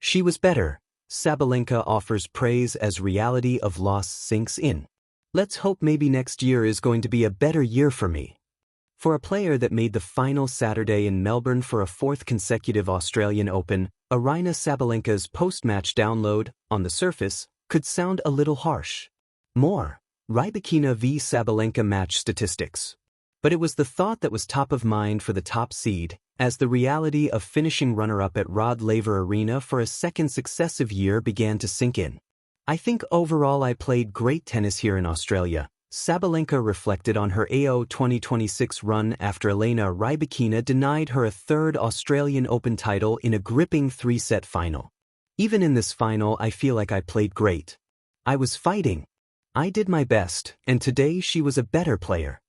She was better. Sabalenka offers praise as reality of loss sinks in. Let's hope maybe next year is going to be a better year for me. For a player that made the final Saturday in Melbourne for a fourth consecutive Australian Open, Aryna Sabalenka's post-match download, on the surface, could sound a little harsh. More. Rybakina v Sabalenka match statistics. But it was the thought that was top of mind for the top seed, as the reality of finishing runner-up at Rod Laver Arena for a second successive year began to sink in. I think overall I played great tennis here in Australia, Sabalenka reflected on her AO 2026 run after Elena Rybakina denied her a third Australian Open title in a gripping three-set final. Even in this final I feel like I played great. I was fighting. I did my best, and today she was a better player.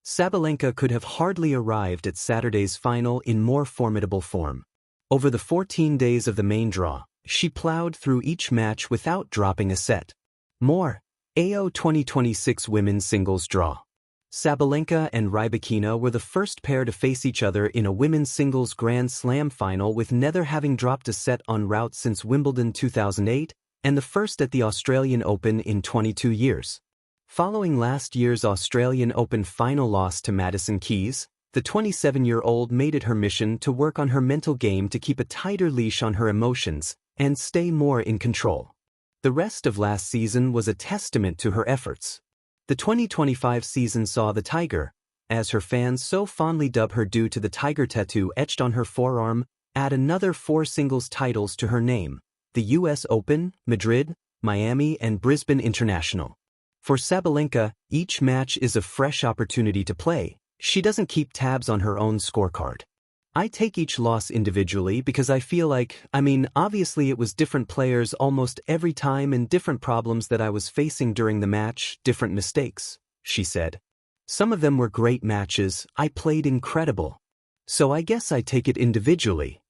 Sabalenka could have hardly arrived at Saturday's final in more formidable form. Over the 14 days of the main draw, she plowed through each match without dropping a set. More. AO 2026 women's singles draw. Sabalenka and Rybakina were the first pair to face each other in a women's singles Grand Slam final, with neither having dropped a set en route since Wimbledon 2008, and the first at the Australian Open in 22 years. Following last year's Australian Open final loss to Madison Keys, the 27-year-old made it her mission to work on her mental game to keep a tighter leash on her emotions and stay more in control. The rest of last season was a testament to her efforts. The 2025 season saw the Tiger, as her fans so fondly dub her due to the tiger tattoo etched on her forearm, add another 4 singles titles to her name: the US Open, Madrid, Miami, and Brisbane International. For Sabalenka, each match is a fresh opportunity to play. She doesn't keep tabs on her own scorecard. I take each loss individually because I feel like, obviously it was different players almost every time and different problems that I was facing during the match, different mistakes, she said. Some of them were great matches, I played incredible. So I guess I take it individually.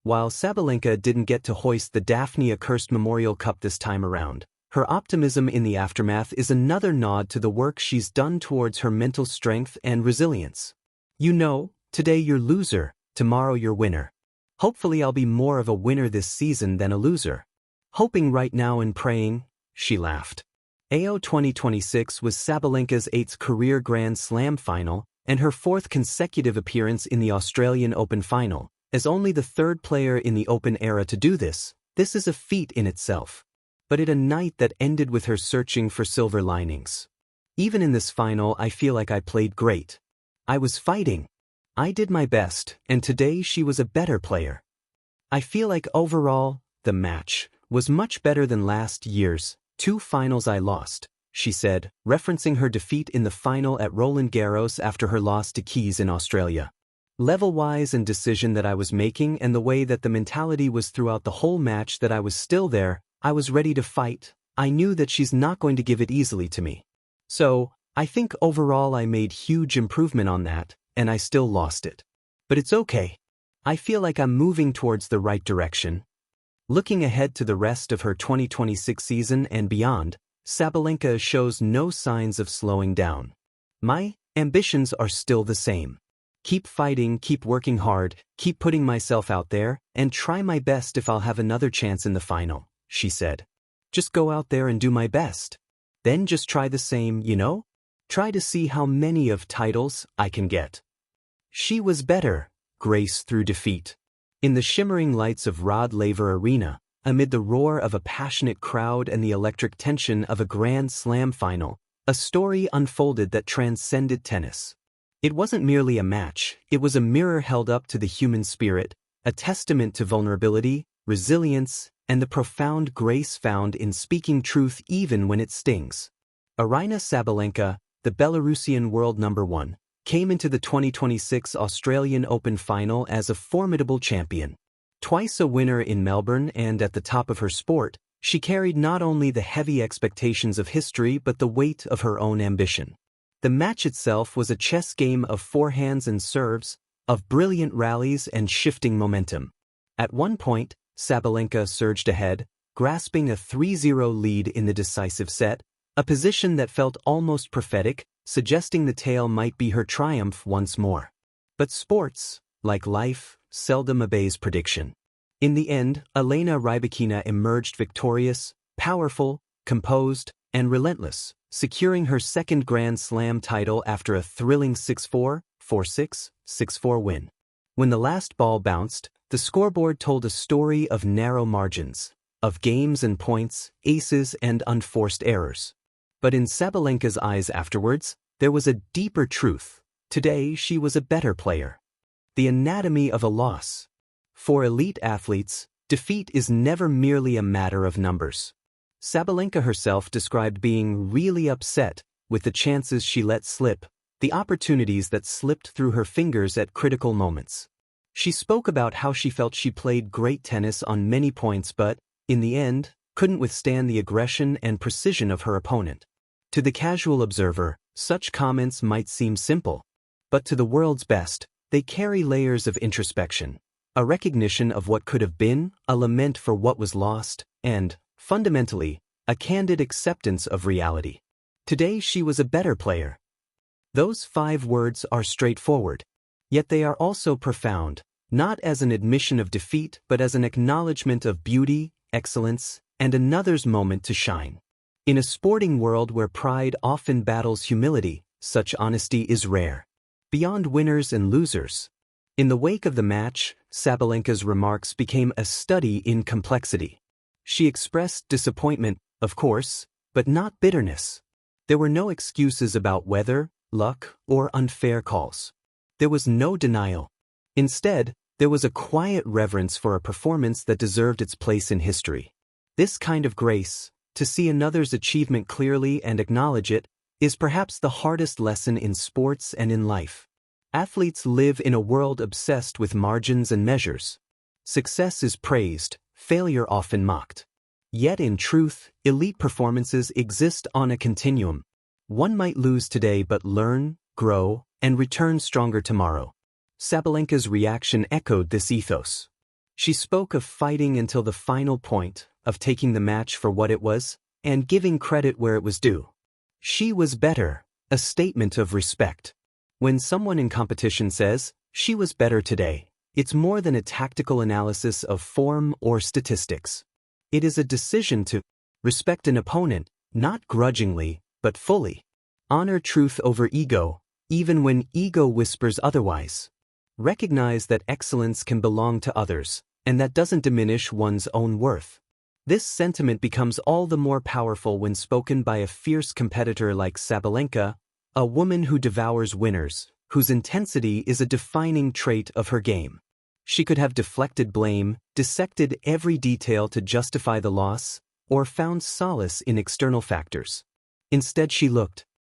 While Sabalenka didn't get to hoist the Daphne Accursed Memorial Cup this time around, her optimism in the aftermath is another nod to the work she's done towards her mental strength and resilience. You know, today you're loser, tomorrow you're winner. Hopefully I'll be more of a winner this season than a loser. Hoping right now and praying, she laughed. AO 2026 was Sabalenka's 8th career Grand Slam final and her 4th consecutive appearance in the Australian Open final. As only the 3rd player in the Open era to do this is a feat in itself. But at a night that ended with her searching for silver linings. Even in this final I feel like I played great. I was fighting. I did my best, and today she was a better player. I feel like overall, the match was much better than last year's 2 finals I lost, she said, referencing her defeat in the final at Roland Garros after her loss to Keys in Australia. Level-wise and decision that I was making and the way that the mentality was throughout the whole match that I was still there, I was ready to fight. I knew that she's not going to give it easily to me. So, I think overall I made huge improvement on that, and I still lost it. But it's okay. I feel like I'm moving towards the right direction. Looking ahead to the rest of her 2026 season and beyond, Sabalenka shows no signs of slowing down. My ambitions are still the same. Keep fighting, keep working hard, keep putting myself out there, and try my best if I'll have another chance in the final, she said. Just go out there and do my best. Then just try the same, Try to see how many of titles I can get. She was better, grace through defeat. In the shimmering lights of Rod Laver Arena, amid the roar of a passionate crowd and the electric tension of a Grand Slam final, a story unfolded that transcended tennis. It wasn't merely a match, it was a mirror held up to the human spirit, a testament to vulnerability, resilience, and the profound grace found in speaking truth even when it stings. Aryna Sabalenka, the Belarusian world number 1, came into the 2026 Australian Open final as a formidable champion. Twice a winner in Melbourne and at the top of her sport, she carried not only the heavy expectations of history but the weight of her own ambition. The match itself was a chess game of forehands and serves, of brilliant rallies and shifting momentum. At one point, Sabalenka surged ahead, grasping a 3-0 lead in the decisive set, a position that felt almost prophetic, suggesting the tale might be her triumph once more. But sports, like life, seldom obeys prediction. In the end, Elena Rybakina emerged victorious, powerful, composed, and relentless, securing her second Grand Slam title after a thrilling 6-4, 4-6, 6-4 win. When the last ball bounced, the scoreboard told a story of narrow margins, of games and points, aces and unforced errors. But in Sabalenka's eyes afterwards, there was a deeper truth. Today she was a better player. The anatomy of a loss. For elite athletes, defeat is never merely a matter of numbers. Sabalenka herself described being really upset with the chances she let slip, the opportunities that slipped through her fingers at critical moments. She spoke about how she felt she played great tennis on many points but, in the end, couldn't withstand the aggression and precision of her opponent. To the casual observer, such comments might seem simple. But to the world's best, they carry layers of introspection, a recognition of what could have been, a lament for what was lost, and, fundamentally, a candid acceptance of reality. Today she was a better player. Those 5 words are straightforward, yet they are also profound, not as an admission of defeat but as an acknowledgement of beauty, excellence, and another's moment to shine. In a sporting world where pride often battles humility, such honesty is rare. Beyond winners and losers. In the wake of the match, Sabalenka's remarks became a study in complexity. She expressed disappointment, of course, but not bitterness. There were no excuses about weather, luck, or unfair calls. There was no denial. Instead, there was a quiet reverence for a performance that deserved its place in history. This kind of grace, to see another's achievement clearly and acknowledge it, is perhaps the hardest lesson in sports and in life. Athletes live in a world obsessed with margins and measures. Success is praised, failure often mocked. Yet in truth, elite performances exist on a continuum. One might lose today but learn, grow, and return stronger tomorrow. Sabalenka's reaction echoed this ethos. She spoke of fighting until the final point, of taking the match for what it was, and giving credit where it was due. She was better, a statement of respect. When someone in competition says, "She was better today," it's more than a tactical analysis of form or statistics. It is a decision to respect an opponent, not grudgingly, but fully. Honor truth over ego, even when ego whispers otherwise. Recognize that excellence can belong to others, and that doesn't diminish one's own worth. This sentiment becomes all the more powerful when spoken by a fierce competitor like Sabalenka, a woman who devours winners, whose intensity is a defining trait of her game. She could have deflected blame, dissected every detail to justify the loss, or found solace in external factors. Instead she looked